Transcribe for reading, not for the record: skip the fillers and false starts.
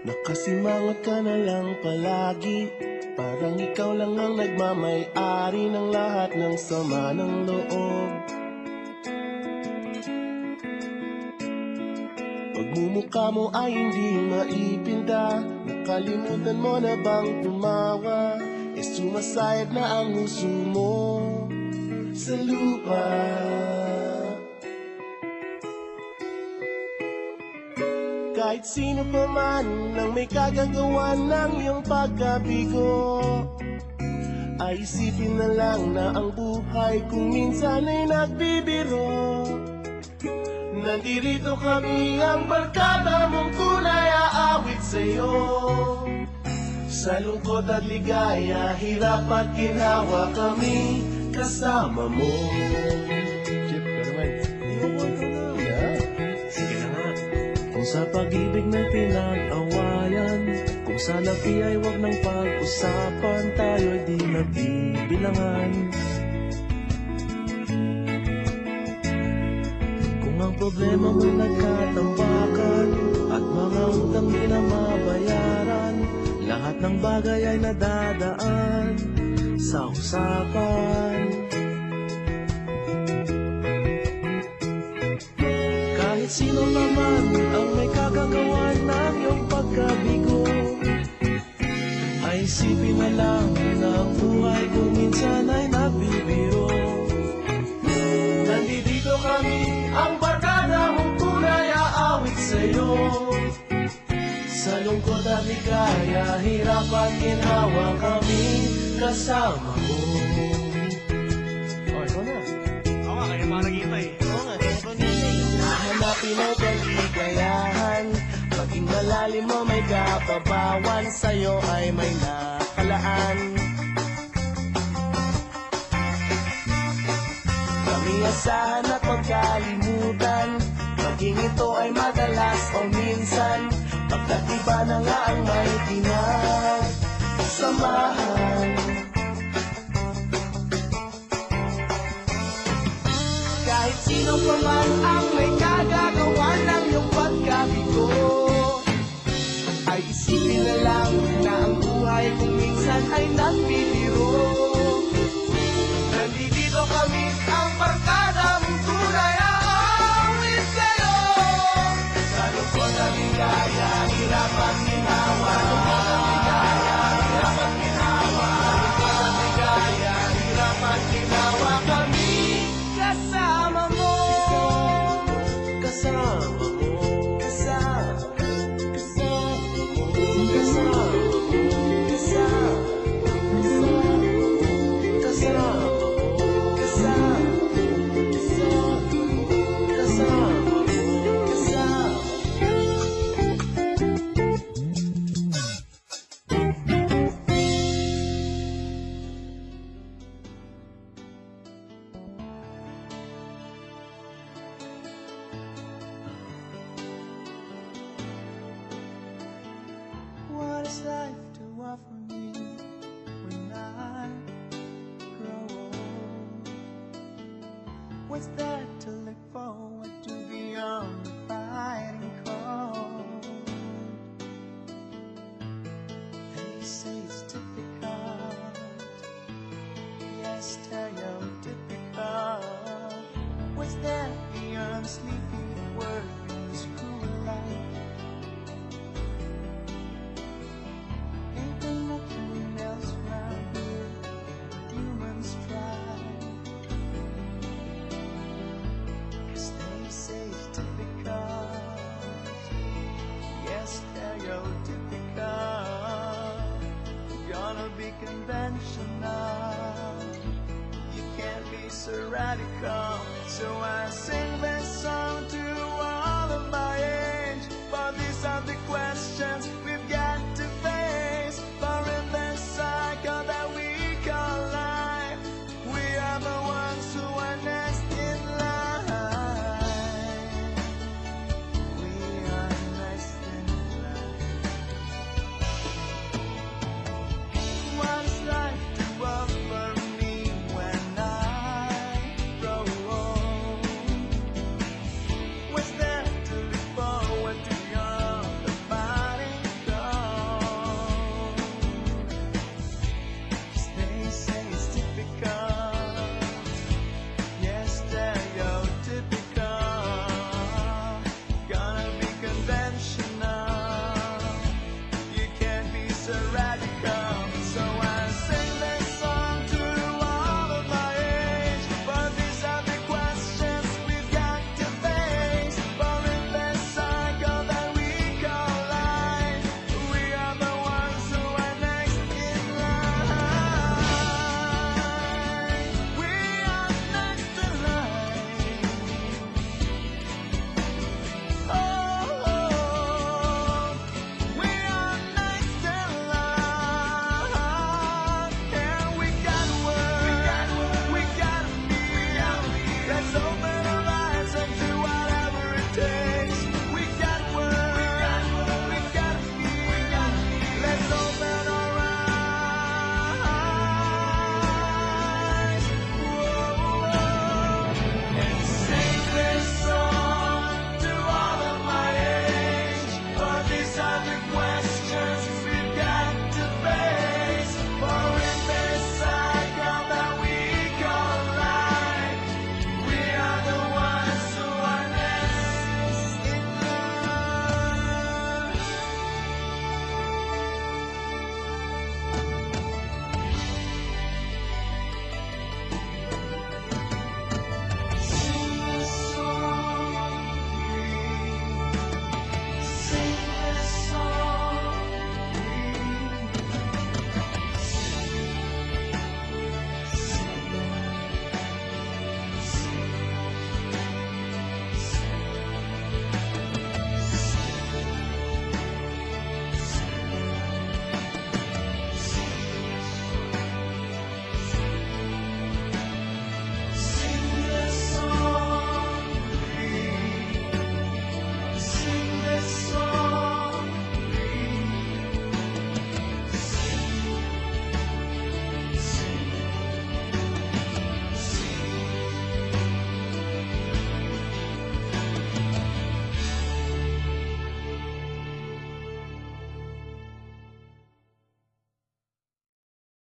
Nakasimangot ka na lang palagi, parang ikaw lang ang nagmamay-ari ng lahat ng sama ng loob. Pagmumukha mo ay hindi maipinda, nakalimutan mo na bang tumawa? E sumasayad na ang huso mo sa lupa. Kahit sino pa man ang may kagagawa ng iyong pagkabigo, ay isipin na lang na ang buhay kung minsan ay nagbibiro. Nandirito kami ang barkada mong tunay aawit sa'yo. Sa lungkot at ligaya, hirap at ginawa kami kasama mo. Chip, ka naman. Sige na nga. Kung sa pag-ibig na pinag-awayan, kung sa labi ay wag nang pag-usapan, tayo'y di nagbibilangan. Kung ang problema mo'y nagkatambakan at mga utang di na mabayaran, lahat ng bagay ay nadadaan sa usapan. Kahit sino naman ang may kagagawa ng iyong pagkabigo, ay isipin na lang na ang buhay kung minsan ay nagbibiro. Nandito kami, ang barkada mong tunay aawit sa'yo. Sa lungkot at ligaya, hirap at ginawa kami kasama mo. Oh, ikaw na. Oo nga, kaya mga nakita eh. Oo nga, kaya ko nila eh. Hanapin ang kaligayahan, maging malalim mo may kapabawan, sa'yo ay may nakalaan. Kami asahan at magkalimutan, maging ito ay madalas o minsan, pagkat iba na nga ang may pinagsamahan. Kahit sino pa man ang may kagagawa ng iyong pagkabigo, ay isipin na lang na ang buhay kung minsan ay nagbibiro. Nandito kami, ang barkada mong tunay aawit sa'yo. Sa lungkot at ligaya, hirap at ginawa. Hirap at ginawa. Sa lungkot at ligaya, hirap at ginawa kami kasama mo. Kasama mo. Kasama mo. Kasama mo. What is life to offer me when I grow old? What's there to look forward to beyond the biting cold? They say it's difficult, yes, stereotypical. What's there beyond sleeping work in this cruel life? Conventional, you can't be so radical. So I sing this song to all of my age, but these are the questions we